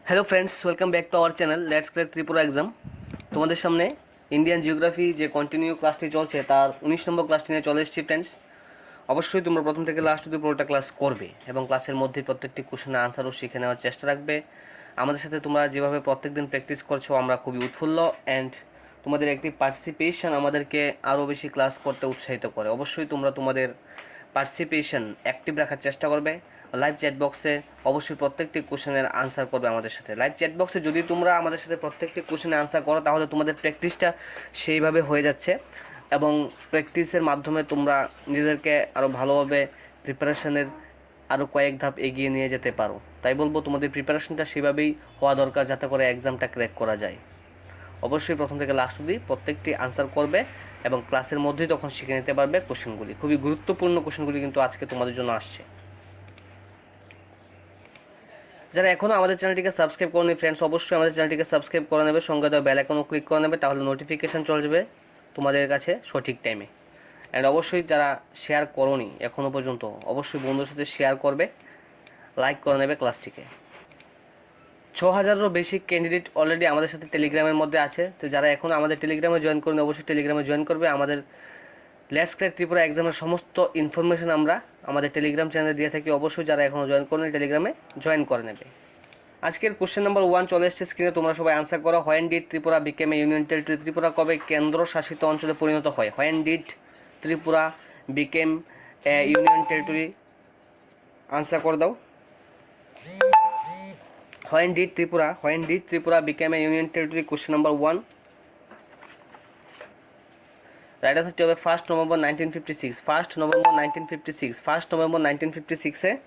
Hello friends, welcome back to our channel let's crack Tripura exam. তোমাদের সামনে Indian geography যে continue ক্লাসটি চলছে তার 19 নম্বর ক্লাসটি নিয়ে চলে এসেছি ফ্রেন্ডস। অবশ্যই তোমরা প্রথম থেকে লাস্ট অবধি পুরোটা ক্লাস করবে এবং ক্লাসের মধ্যে প্রত্যেকটি কোশ্চেনের আনসারও শিখে নেওয়ার চেষ্টা রাখবে। আমাদের সাথে তোমরা যেভাবে প্রত্যেকদিন প্র্যাকটিস করছো আমরা খুবই উৎফুল্ল, অ্যান্ড তোমাদের একটি পার্টিসিপেশন আমাদেরকে আরও বেশি ক্লাস করতে উৎসাহিত করে। অবশ্যই তোমরা তোমাদের পার্টিসিপেশন অ্যাক্টিভ রাখার চেষ্টা করবে। লাইভ চ্যাট বক্সে অবশ্যই প্রত্যেকটি কোশ্চেনের আনসার করবে আমাদের সাথে। লাইভ চ্যাট বক্সে যদি তোমরা আমাদের সাথে প্রত্যেকটি কোশ্চেনের আনসার করো তাহলে তোমাদের প্র্যাকটিসটা সেইভাবে হয়ে যাচ্ছে এবং প্র্যাকটিসের মাধ্যমে তোমরা নিজেদেরকে আরও ভালোভাবে প্রিপারেশনের আরও কয়েক ধাপ এগিয়ে নিয়ে যেতে পারো। তাই বলবো তোমাদের প্রিপারেশনটা সেভাবেই হওয়া দরকার যাতে করে এক্সামটা ক্র্যাক করা যায়। অবশ্যই প্রথম থেকে লাস্ট অবধি প্রত্যেকটি আনসার করবে এবং ক্লাসের মধ্যেই তখন শিখে নিতে পারবে কোশ্চেনগুলি। খুবই গুরুত্বপূর্ণ কোশ্চেনগুলি কিন্তু আজকে তোমাদের জন্য আসছে। যারা এখনও আমাদের চ্যানেলটিকে সাবস্ক্রাইব করেনি ফ্রেন্ডস, অবশ্যই আমাদের চ্যানেলটিকে সাবস্ক্রাইব করে নেবে, সঙ্গে দেওয়া বেল আইকনও ক্লিক করে নেবে, তাহলে নোটিফিকেশান চলে যাবে তোমাদের কাছে সঠিক টাইমে। অ্যান্ড অবশ্যই যারা শেয়ার করোনি এখনও পর্যন্ত অবশ্যই বন্ধুদের সাথে শেয়ার করবে, লাইক করে নেবে ক্লাসটিকে। 6000-এরও বেশি ক্যান্ডিডেট অলরেডি আমাদের সাথে টেলিগ্রামের মধ্যে আছে। তো যারা এখনও আমাদের টেলিগ্রামে জয়েন করেনি অবশ্যই টেলিগ্রামে জয়েন করবে। আমাদের লেটস ক্র্যাক ত্রিপুরা এক্সামের সমস্ত ইনফরমেশন আমরা আমাদের টেলিগ্রাম চ্যানেলে দিয়ে থাকি। অবশ্যই যারা এখনও জয়েন করেনি টেলিগ্রামে জয়েন করে নেবে। আজকের কোশ্চেন নাম্বার 1 চলে এসেছে স্ক্রিনে, তোমরা সবাই আনসার করো। When did Tripura become a union territory? Tripura কবে কেন্দ্র শাসিত অঞ্চলে পরিণত হয়? When did Tripura become a union territory? Answer করে দাও। When did Tripura become a union territory? Question number 1 right আনসারটি হবে 1 নভেম্বর 1956। 1 নভেম্বর 1956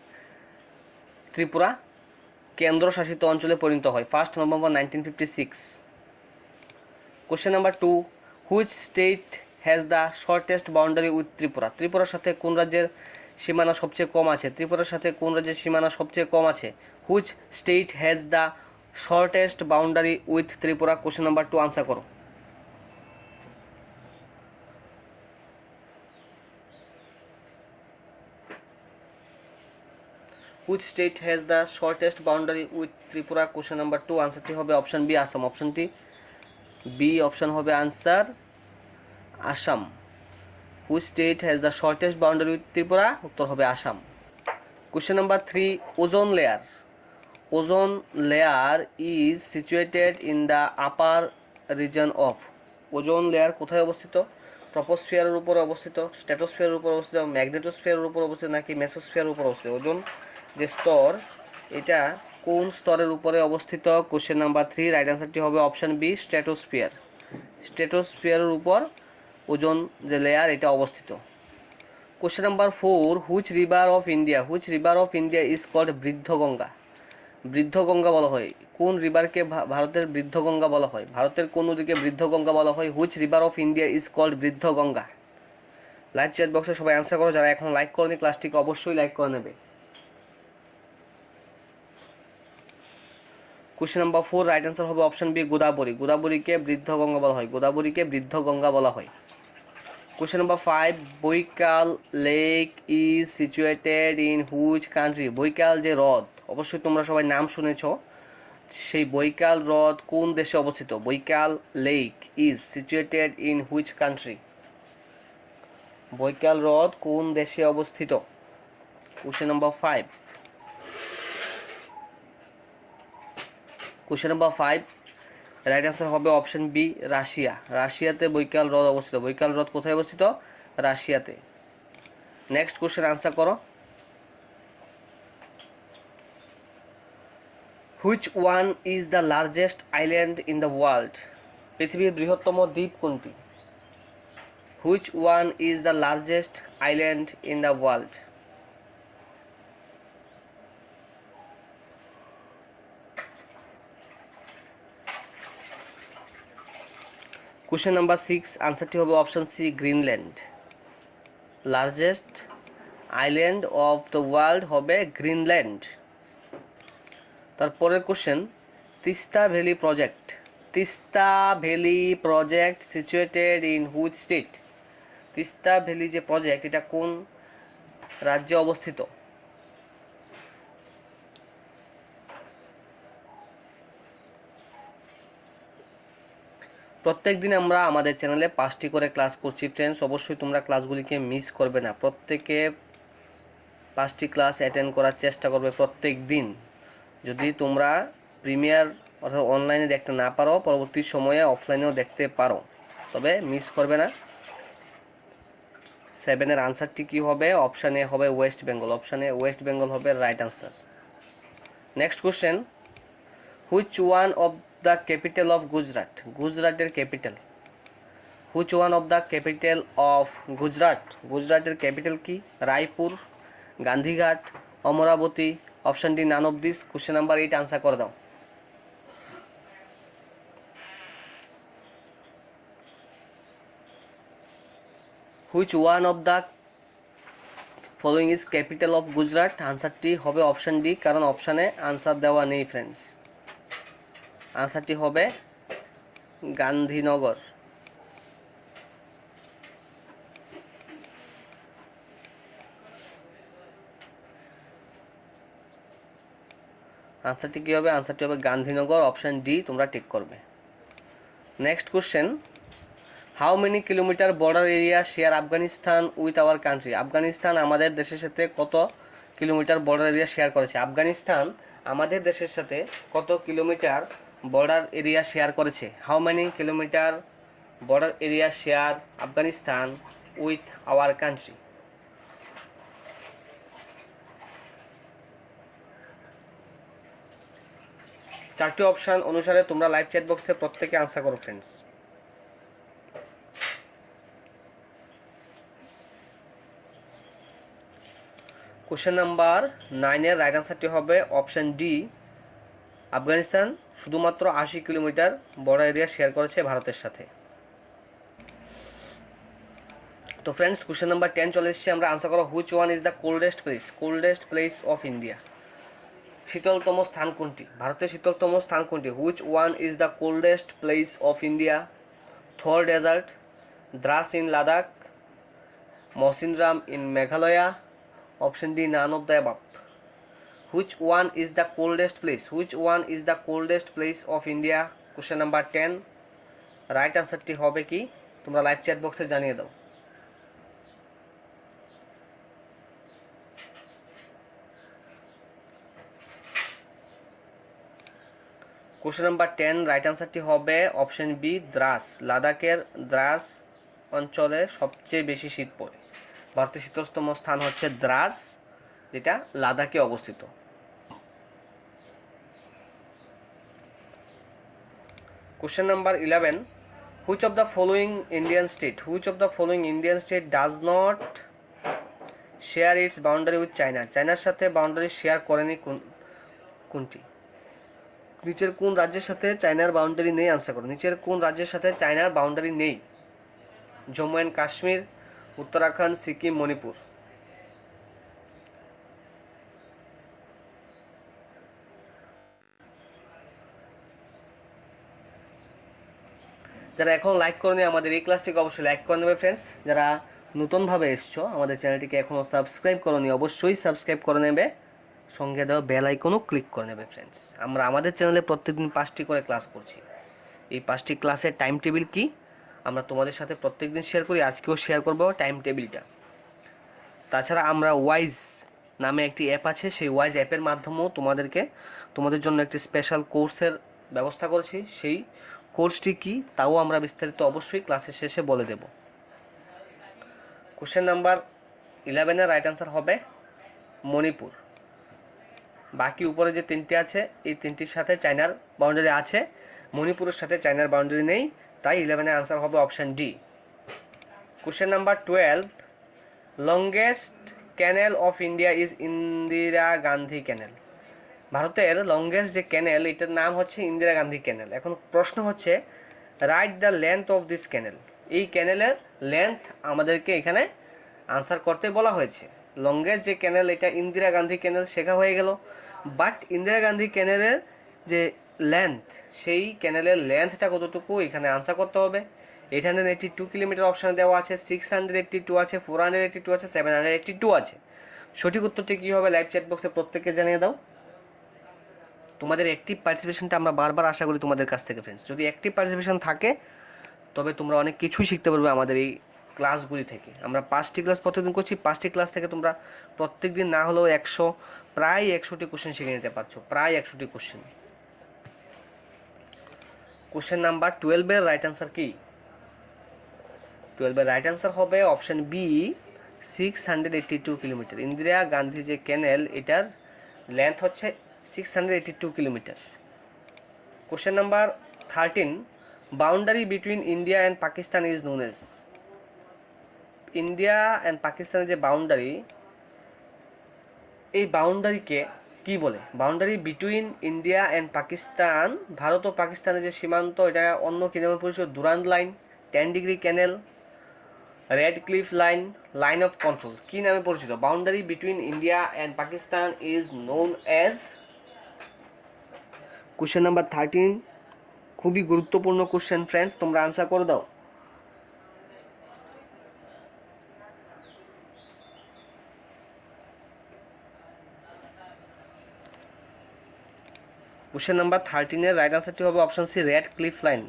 ত্রিপুরা কেন্দ্রশাসিত অঞ্চলে পরিণত হয়। 1 November 1956। Question number 2 which state has the shortest boundary with Tripura? ত্রিপুরার সাথে কোন রাজ্যের সীমানা সবচেয়ে কম আছে? ত্রিপুরার সাথে কোন রাজ্যের সীমানা সবচেয়ে কম আছে? Which state has the shortest boundary with Tripura? Question number 2 answer করো। Which state has the shortest boundary with Tripura? Question number 2 আনসারটি হবে অপশন বি আসাম। অপশনটি বি অপশন হবে answer Assam. Which state has the shortest boundary with Tripura? উত্তর হবে Assam. Question number 3 ozone layer. Ozone layer is situated in the upper region of. Ozone layer কোথায় অবস্থিত? ট্রপোস্ফিয়ারের উপরে অবস্থিত, স্ট্র্যাটোস্ফিয়ারের উপর অবস্থিত, ম্যাগনেটোস্ফিয়ারের উপর অবস্থিত নাকি মেসোস্ফিয়ারের উপর অবস্থিত? ওজোন যে স্তর এটা কোন স্তরের উপরে অবস্থিত? কোশ্চেন নাম্বার 3 রাইট আনসারটি হবে অপশন বি স্ট্র্যাটোস্ফিয়ার। স্ট্র্যাটোস্ফিয়ারের উপর ওজোন যে লেয়ার এটা অবস্থিত। Question number 4 which river of India is called Vriddhaganga? Vriddhaganga বলা হয় কোন রিভারকে? ভারতের বৃদ্ধগঙ্গা বলা হয়। ভারতের কোন নদীকে বৃদ্ধগঙ্গা বলা হয়? Which river of India is called Vriddhaganga? Live chat বক্সে সবাই আনসার করো। যারা এখন লাইক করেনি ক্লাসটিকে অবশ্যই লাইক করে নেবে। কোশ্চেন নাম্বার 4 রাইট আনসার হবে অপশন বি গোদাবরী। গোদাবরীকে বৃদ্ধগঙ্গা বলা হয়। Question number 5 Baikal lake is situated in which country? Baikal যে হ্রদ অবশ্যই তোমরা সবাই নাম শুনেছ, সেই বৈকাল হ্রদ কোন দেশে অবস্থিত? Baikal lake is situated in which country? Baikal হ্রদ কোন দেশে অবস্থিত? কোশ্চেন নাম্বার 5 রাইট আনসার হবে অপশন বি রাশিয়া। রাশিয়াতে বৈকাল হ্রদ অবস্থিত। বৈকাল হ্রদ কোথায় অবস্থিত? রাশিয়াতে। নেক্সট কোশ্চেন আনসার করো। Which one is the largest island in the world? পৃথিবীর বৃহত্তম দ্বীপ কোনটি? Which one is the largest island in the world? Question number 6 আনসারটি হবে option C Greenland. Largest island of the world হবে Greenland. তারপরের question Teesta valley project situated in which state? Teesta valley যে project এটা কোন রাজ্যে অবস্থিত? প্রত্যেক দিন আমরা আমাদের চ্যানেলে 5টি করে ক্লাস করছি ফ্রেন্ডস, অবশ্যই তোমরা ক্লাসগুলিকে মিস করবে না। প্রত্যেকে 5টি ক্লাস অ্যাটেন্ড করার চেষ্টা করবে প্রত্যেক দিন। যদি তোমরা প্রিমিয়ার অর্থাৎ অনলাইনে দেখতে না পারো, পরবর্তী সময়ে অফলাইনেও দেখতে পারো, তবে মিস করবে না। 7-এর আনসারটি কী হবে? অপশান এ হবে ওয়েস্ট বেঙ্গল। অপশান এ ওয়েস্ট বেঙ্গল হবে right answer. Next question, which one of the capital of Gujarat? গুজরাটের capital. Which one of the capital of Gujarat? গুজরাটের ক্যাপিটাল কি? Raipur, Gandhighat, Amaravati. Option D none of this. Question number 8 answer করে দাও। Which one of the following is capital of Gujarat? আনসারটি হবে option D, কারণ অপশানে answer দেওয়া নেই ফ্রেন্ডস। আনসারটি হবে গান্ধীনগর। আনসারটি কী হবে? আনসারটি হবে গান্ধীনগর। অপশান ডি তোমরা টিক করবে। Next question, how many kilometre border area share Afghanistan with our country? Afghanistan আমাদের দেশের সাথে কত কিলোমিটার বর্ডার এরিয়া শেয়ার করেছে? আফগানিস্তান আমাদের দেশের সাথে কত কিলোমিটার বর্ডার এরিয়া শেয়ার করেছে? How many kilometre border area share Afghanistan with our country? চারটি অপশান অনুসারে তোমরা লাইভ চ্যাট বক্সে প্রত্যেকে আনসার করো ফ্রেন্ডস। কোশ্চেন নাম্বার 9-এর রাইট আনসারটি হবে অপশান ডি, আফগানিস্তান শুধুমাত্র 80 কিলোমিটার বর্ডার এরিয়া শেয়ার করেছে ভারতের সাথে। তো ফ্রেন্ডস, কোশ্চেন নাম্বার 10 চলে এসেছে, আমরা আনসার করো which one is the coldest place? Coldest place of India. শীতলতম স্থান কোনটি? ভারতের শীতলতম স্থান কোনটি? Which one is the coldest place of India? Thar desert, Dras in Ladakh, Mawsynram in Meghalaya. Option D none of the above. Which one is the coldest place? Which one is the coldest place of India? Question number 10 right আনসারটি হবে কি? তোমরা live chat বক্সে জানিয়ে দাও। Question number 10 right আনসারটি হবে option B Dras. লাদাখের দ্রাস অঞ্চলে সবচেয়ে বেশি শীত পড়ে। ভারতের শীতলতম স্থান হচ্ছে দ্রাস, যেটা লাদাখে অবস্থিত। Question number 11, which of the following Indian state? Which of the following Indian state does not share it's boundary with China? চায়নার সাথে বাউন্ডারি শেয়ার করেনি কোনটি? নিচের কোন রাজ্যের সাথে চায়নার বাউন্ডারি নেই? আনসার করো। নিচের কোন রাজ্যের সাথে চায়নার বাউন্ডারি নেই? জম্মু অ্যান্ড কাশ্মীর, উত্তরাখণ্ড, সিকিম, মণিপুর। যারা এখন লাইক করনি আমাদের এই ক্লাসটিকে অবশ্যই লাইক করে নেবে ফ্রেন্ডস। যারা নতুনভাবে এসছো আমাদের চ্যানেলটিকে এখনও সাবস্ক্রাইব করোনি অবশ্যই সাবস্ক্রাইব করে নেবে, সঙ্গে দেওয়া বেল আইকনও ক্লিক করে নেবে ফ্রেন্ডস। আমরা আমাদের চ্যানেলে প্রত্যেকদিন 5টি করে ক্লাস করছি। এই 5টি ক্লাসের টাইম টেবিল কি আমরা তোমাদের সাথে প্রত্যেকদিন শেয়ার করি, আজকেও শেয়ার করবো টাইম টেবিলটা। তাছাড়া আমরা ওয়াইজ নামে একটি অ্যাপ আছে, সেই ওয়াইজ অ্যাপের মাধ্যমেও তোমাদের জন্য একটি স্পেশাল কোর্সের ব্যবস্থা করেছি। সেই কোর্সটি কি তাও আমরা বিস্তারিত অবশ্যই ক্লাসের শেষে বলে দেব। কোশ্চেন নাম্বার 11-এর রাইট আনসার হবে মণিপুর। বাকি উপরে যে 3টি আছে এই 3টির সাথে চায়নার বাউন্ডারি আছে, মণিপুরের সাথে চায়নার বাউন্ডারি নেই, তাই 11-এর আনসার হবে option D. Question number 12, longest canal of India is Indira Gandhi canal. ভারতের লংগেস্ট যে ক্যানেল এটার নাম হচ্ছে ইন্দিরা গান্ধী ক্যানেল। এখন প্রশ্ন হচ্ছে right the length of this canal. এই ক্যানেলের লেন্থ আমাদেরকে এখানে আনসার করতে বলা হয়েছে। লংগেস্ট যে ক্যানেল এটা ইন্দিরা গান্ধী ক্যানেল শেখা হয়ে গেল, বাট ইন্দিরা গান্ধী ক্যানেলের যে লেন্থ সেই ক্যানেলের লেন্থটা কতটুকু এখানে আনসার করতে হবে। 882 কিলোমিটার অপশানে দেওয়া আছে, 682 আছে, 482 আছে, 782 আছে। সঠিক উত্তরটি কী হবে লাইভ চ্যাট বক্সে প্রত্যেককে জানিয়ে দাও। তোমাদের অ্যাক্টিভ পার্টিসিপেশনটা আমরা বারবার আশা করি তোমাদের কাছ থেকে ফ্রেন্ডস। যদি অ্যাক্টিভ পার্টিসিপেশন থাকে তবে তোমরা অনেক কিছুই শিখতে পারবে আমাদের এই ক্লাসগুলি থেকে। আমরা 5টি ক্লাস প্রতিদিন করছি, 5টি ক্লাস থেকে তোমরা প্রত্যেক দিন না হলেও প্রায় 100টি কোশ্চেন শিখে নিতে পারছো, প্রায় 100টি কোশ্চেন। কোশ্চেন নাম্বার 12-এর রাইট অ্যান্সার কি? 12-এর রাইট অ্যান্সার হবে option B 682 kilometre. Indira Gandhi যে ক্যানেল, এটার লেন্থ হচ্ছে 682 kilometre. Question number 13, boundary between India and Pakistan is known as. India and পাকিস্তানের যে বাউন্ডারি, এই বাউন্ডারিকে কি বলে? Boundary between India and Pakistan, ভারত ও পাকিস্তানের যে সীমান্ত, এটা অন্য কি নামে পরিচিত? Durand line, 10 degree canal, red cliff line, line of control, কি নামে পরিচিত? Boundary between India and Pakistan is known as. Question number 13 খুবই গুরুত্বপূর্ণ কোশ্চেন ফ্রেন্ডস, তোমরা আনসার করে দাও। কোশ্চেন নাম্বার 13-এর রাইট আনসারটি হবে option C, red cliff line.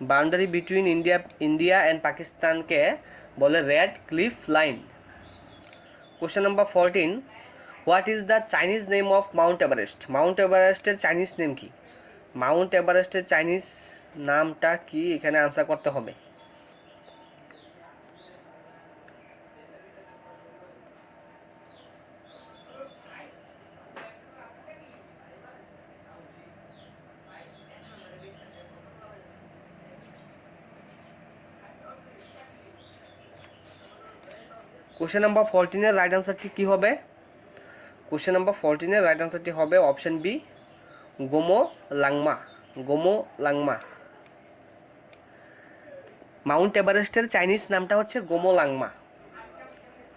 Boundary between India and পাকিস্তানকে বলে red cliff line. Question number 14, what is the Chinese name of Mount Everest? Mount এভারেস্টের চাইনিজ নেম কি? মাউন্ট এভারেস্টের চাইনিজ নামটা কি? এখানে আনসার করতে হবে। কোশ্চেন নাম্বার 14-এর রাইট আনসারটি কি হবে? কোশ্চেন নাম্বার 14-এর রাইট আনসারটি হবে option B, Gomo Langma. Gomo Langma. Mount এভারেস্টের চাইনিজ নামটা হচ্ছে গোমো লাংমা।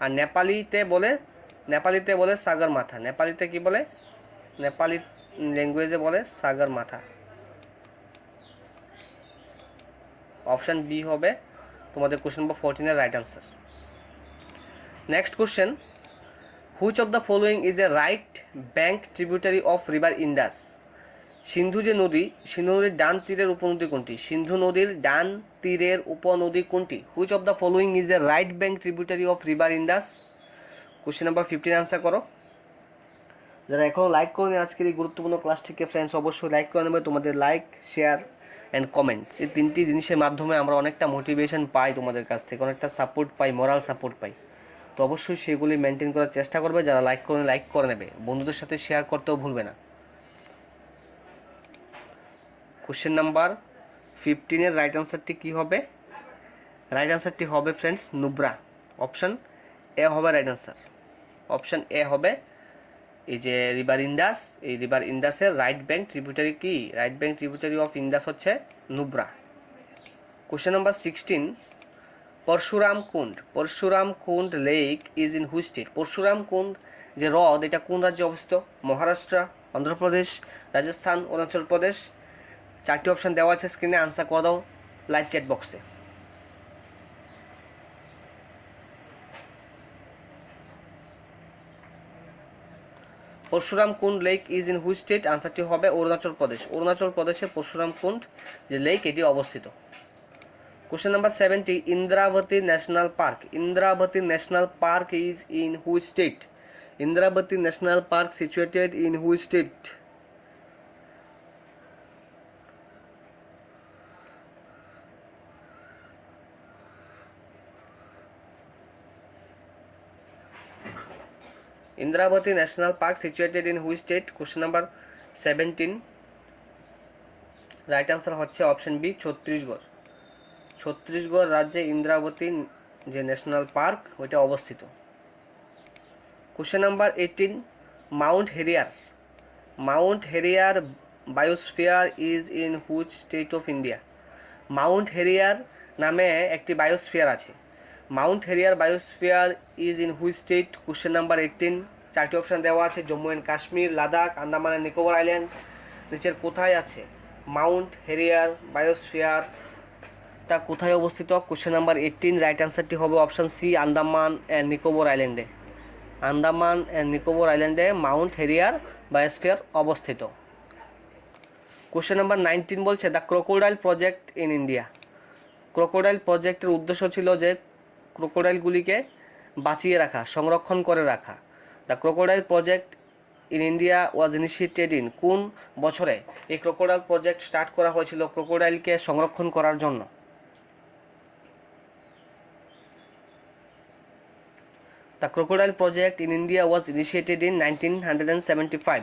আর নেপালিতে বলে সাগর মাথা। নেপালিতে কি বলে? নেপালি ল্যাঙ্গুয়েজে বলে সাগর মাথা। অপশন বি হবে তোমাদের কোশ্চেন নাম্বার 14-এর right answer. Next question, which of the following is a right bank tributary of river Indus? Sindhu যে নদী, সিন্ধু নদীর ডান তীরের উপনদী কোনটি? সিন্ধু নদীর ডান তীরের উপনদী কোনটি? Which of the following is a right bank tributary of river Indus? Question number 15 answer করো। যারা এখনও লাইক করেনি আজকের এই গুরুত্বপূর্ণ ক্লাসটিকে ফ্রেন্ডস, অবশ্যই লাইক করে নেবে। তোমাদের লাইক, শেয়ার অ্যান্ড কমেন্টস, এই 3টি জিনিসের মাধ্যমে আমরা অনেকটা মোটিভেশন পাই তোমাদের কাছ থেকে, অনেকটা সাপোর্ট পাই, মোরাল সাপোর্ট পাই। তো অবশ্যই সেগুলি মেনটেন করার চেষ্টা করবে। যারা লাইক করে নেবে, বন্ধুদের সাথে শেয়ার করতেও ভুলবে না। কোশ্চেন নাম্বার 15-এর রাইট আনসারটি কি হবে? রাইট আনসারটি হবে ফ্রেন্ডস নুব্রা। অপশন এ হবে রাইট আনসার। অপশন এ হবে এই যে রিভার ইন্দাস, এই রিভার ইন্দাসের রাইট ব্যাঙ্ক ট্রিবিউটারি কি? Right bank tributary of Indus হচ্ছে Nubra. Question number 16, Parashuram Kund lake is in which state? Parashuram Kund যে হ্রদ, এটা কোন রাজ্যে অবস্থিত? মহারাষ্ট্র, অন্ধ্রপ্রদেশ, রাজস্থান, অরুণাচল প্রদেশ। 4টি অপশন দেওয়া আছে স্ক্রিনে, আনসার করে দাও লাইভ চ্যাট বক্সে। Parashuram Kund lake is in which state? আনসারটি হবে অরুণাচল প্রদেশ। অরুণাচল প্রদেশে পরশুরাম কুণ্ড যে লেক, এটি অবস্থিত। Question number 70, Indravati National Park. Indravati National Park is in which state? Indravati National Park situated in which state? Indravati National Park situated in which state? Question number 17. Right answer হচ্ছে option B, Chhattisgarh. Chhattisgarh রাজ্যে ইন্দ্রাবতী যে national park, ওইটা অবস্থিত। Question number 18, Mount Harriet biosphere is in which state of India? Mount Harrier নামে একটি biosphere আছে। Mount Harriet biosphere is in which state? Question number 18। 4টি option দেওয়া আছে, Jammu and Kashmir, Ladakh, Andaman and Nicobar island. নিচের কোথায় আছে মাউন্ট হেরিয়ার বায়োস্ফিয়ারটা কোথায় অবস্থিত? কোশ্চেন নাম্বার 18, রাইট অ্যান্সারটি হবে option C, Andaman and Nicobar আইল্যান্ডে। আন্দামান অ্যান্ড নিকোবর আইল্যান্ডে মাউন্ট হেরিয়ার বায়োস্ফিয়ার অবস্থিত। কোশ্চেন নাম্বার 19 বলছে the crocodile project in India. Crocodile প্রজেক্টের উদ্দেশ্য ছিল যে ক্রোকোডাইলগুলিকে বাঁচিয়ে রাখা, সংরক্ষণ করে রাখা। The crocodile project in India was initiated in, কোন বছরে এই ক্রোকোডাইল প্রজেক্ট স্টার্ট করা হয়েছিল ক্রোকোডাইলকে সংরক্ষণ করার জন্য? The crocodile project in India was initiated in 1975,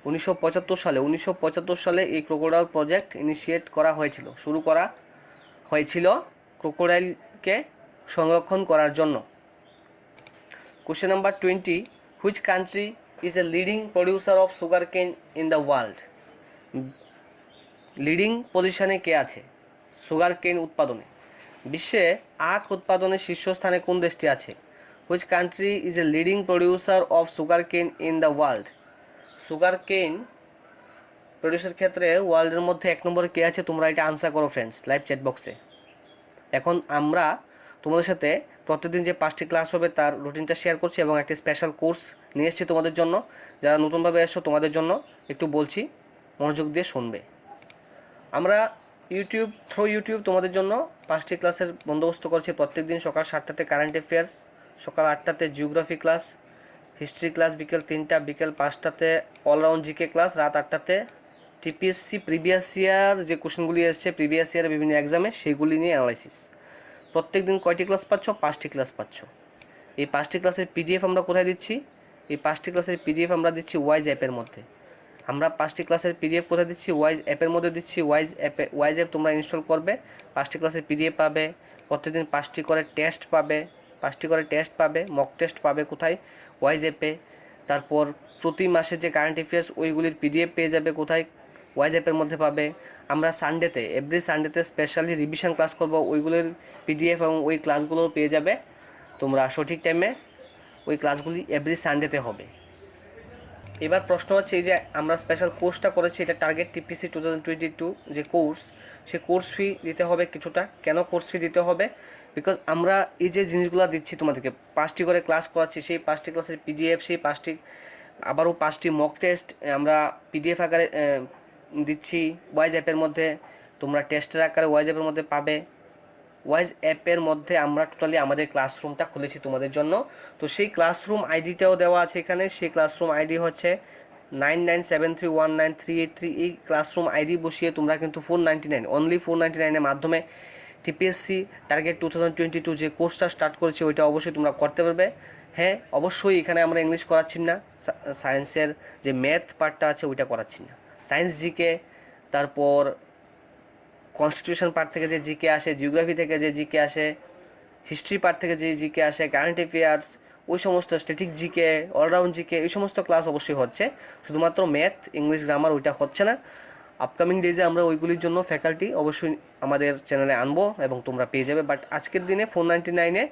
1975 সালে এই ক্রোকোডাইল প্রজেক্ট ইনিশিয়েট করা হয়েছিল, শুরু করা হয়েছিল ক্রোকোডাইলকে সংরক্ষণ করার জন্য। Question number 20, which country is a leading producer of sugar কেন ইন দ্য ওয়ার্ল্ড? লিডিং পজিশনে কে আছে সুগার কেন উৎপাদনে? বিশ্বে আখ উৎপাদনের শীর্ষস্থানে কোন দেশটি আছে? Which country is a leading producer of sugar কেন ইন দ্য ওয়ার্ল্ড? সুগার কেন প্রডিউসের ক্ষেত্রে ওয়ার্ল্ডের মধ্যে 1 নম্বরে কে আছে? তোমরা এটা আনসার করো ফ্রেন্ডস লাইভ চ্যাট বক্সে। এখন আমরা তোমাদের সাথে প্রতিদিন যে 5টি ক্লাস হবে তার রুটিনটা শেয়ার করছি এবং একটি স্পেশাল কোর্স নিয়ে এসেছি তোমাদের জন্য। যারা নতুনভাবে এসছো তোমাদের জন্য একটু বলছি, মনোযোগ দিয়ে শুনবে। আমরা ইউটিউব তোমাদের জন্য 5টি ক্লাসের বন্দোবস্ত করছি। প্রত্যেকদিন সকাল 7টাতে কারেন্ট অ্যাফেয়ার্স, সকাল 8টাতে জিওগ্রাফি ক্লাস, হিস্ট্রি ক্লাস বিকেল 3টা, বিকেল 5টাতে অলরাউন্ড জিকে ক্লাস, রাত 8টাতে টিপিএসসি প্রিভিয়াস ইয়ার যে কোশ্চেনগুলি এসছে প্রিভিয়াস ইয়ার বিভিন্ন এক্সামে সেইগুলি নিয়ে অ্যানালাইসিস। প্রত্যেকদিন কয়টি ক্লাস পাচ্ছ? 5টি ক্লাস পাচ্ছ। এই 5টি ক্লাসের পিডিএফ আমরা কোথায় দিচ্ছি? এই 5টি ক্লাসের পিডিএফ আমরা দিচ্ছি ওয়াইজ অ্যাপের মধ্যে। আমরা 5টি ক্লাসের পিডিএফ কোথায় দিচ্ছি? ওয়াইজ অ্যাপের মধ্যে দিচ্ছি। ওয়াইজ অ্যাপ তোমরা ইনস্টল করবে, 5টি ক্লাসের পিডিএফ পাবে, প্রত্যেকদিন 5টি করে টেস্ট পাবে, মক টেস্ট পাবে। কোথায়? ওয়াইজ অ্যাপে। তারপর প্রতি মাসে যে কারেন্ট অ্যাফেয়ার্স ওইগুলির পিডিএফ পেয়ে যাবে। কোথায়? ওয়াইজ অ্যাপের মধ্যে পাবে। আমরা এভরি সানডেতে স্পেশালি রিভিশন ক্লাস করব, ওইগুলোর পিডিএফ এবং ওই ক্লাসগুলো পেয়ে যাবে তোমরা সঠিক টাইমে। ওই ক্লাসগুলি এভরি সানডেতে হবে। এবার প্রশ্ন হচ্ছে, এই যে আমরা স্পেশাল কোর্সটা করেছি, এটা টার্গেট টিপিসি 2022 যে কোর্স, সে কোর্স ফি দিতে হবে কিছুটা। কেন কোর্স ফি দিতে হবে? বিকজ আমরা এই যে জিনিসগুলো দিচ্ছি তোমাদেরকে, 5টি করে ক্লাস করাচ্ছি, সেই 5টি ক্লাসের পিডিএফ, সেই 5টি মক টেস্ট আমরা পিডিএফ আকারে দিচ্ছি ওয়াইজ অ্যাপের মধ্যে। তোমরা টেস্টের আকারে ওয়াইজ অ্যাপের মধ্যে পাবে। ওয়াইজ অ্যাপের মধ্যে আমরা টোটালি আমাদের ক্লাসরুমটা খুলেছি তোমাদের জন্য। তো সেই ক্লাসরুম আইডিটাও দেওয়া আছে এখানে। সেই ক্লাসরুম আইডি হচ্ছে 9973193833। এই ক্লাসরুম আইডি বসিয়ে তোমরা কিন্তু 499 অনলি 499 এর মাধ্যমে টিপিএসসি টার্গেট 2022 যে কোর্সটা স্টার্ট করেছে ওইটা অবশ্যই তোমরা করতে পারবে। হ্যাঁ, অবশ্যই এখানে আমরা ইংলিশ করাচ্ছি না, সায়েন্সের যে ম্যাথ পার্টটা আছে ওইটা করাচ্ছি না। সায়েন্স জিকে, তারপর কনস্টিটিউশন পার্ট থেকে যে জিকে আসে, জিওগ্রাফি থেকে যে জিকে আসে, হিস্ট্রি পার্ট থেকে যে জিকে আসে, কারেন্ট অ্যাফেয়ার্স, ওই সমস্ত স্ট্যাটিক জিকে, অলরাউন্ড জিকে, এই সমস্ত ক্লাস অবশ্যই হচ্ছে। শুধুমাত্র ম্যাথ, ইংলিশ, গ্রামার ওইটা হচ্ছে না। আপকামিং ডেজে আমরা ওইগুলির জন্য ফ্যাকাল্টি অবশ্যই আমাদের চ্যানেলে আনবো এবং তোমরা পেয়ে যাবে। বাট আজকের দিনে 499-এ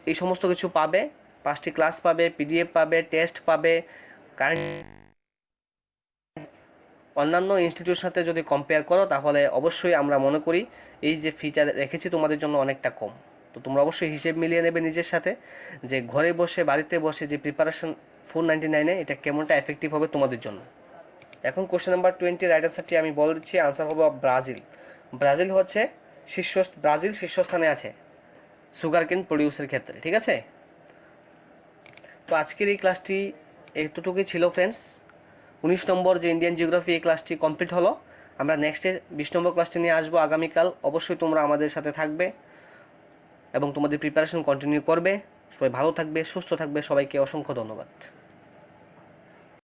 এই সমস্ত কিছু পাবে। 5টি ক্লাস পাবে, পিডিএফ পাবে, টেস্ট পাবে। কারেন্ট অন্যান্য ইনস্টিটিউটের সাথে যদি কম্পেয়ার করো তাহলে অবশ্যই আমরা মনে করি এই যে ফিটা রেখেছি তোমাদের জন্য অনেকটা কম। তো তোমরা অবশ্যই হিসেব মিলিয়ে নেবে নিজের সাথে যে ঘরে বসে বাড়িতে বসে যে প্রিপারেশন 499-এ এটা কেমনটা এফেক্টিভ হবে তোমাদের জন্য। এখন কোশ্চেন নাম্বার 20 রাইট আনসারটি আমি বলে দিচ্ছি। আনসার হবে ব্রাজিল। ব্রাজিল হচ্ছে শীর্ষস্থানে আছে সুগার কেন প্রডিউসের ক্ষেত্রে। ঠিক আছে, তো আজকের এই ক্লাসটি এতটুকুই ছিল ফ্রেন্ডস। 19 নম্বর যে ইন্ডিয়ান জিওগ্রাফি এই ক্লাসটি কমপ্লিট হলো। আমরা নেক্সটের 20 নম্বর ক্লাসটি নিয়ে আসবো আগামীকাল। অবশ্যই তোমরা আমাদের সাথে থাকবে এবং তোমাদের প্রিপারেশন কন্টিনিউ করবে। সবাই ভালো থাকবে, সুস্থ থাকবে। সবাইকে অসংখ্য ধন্যবাদ।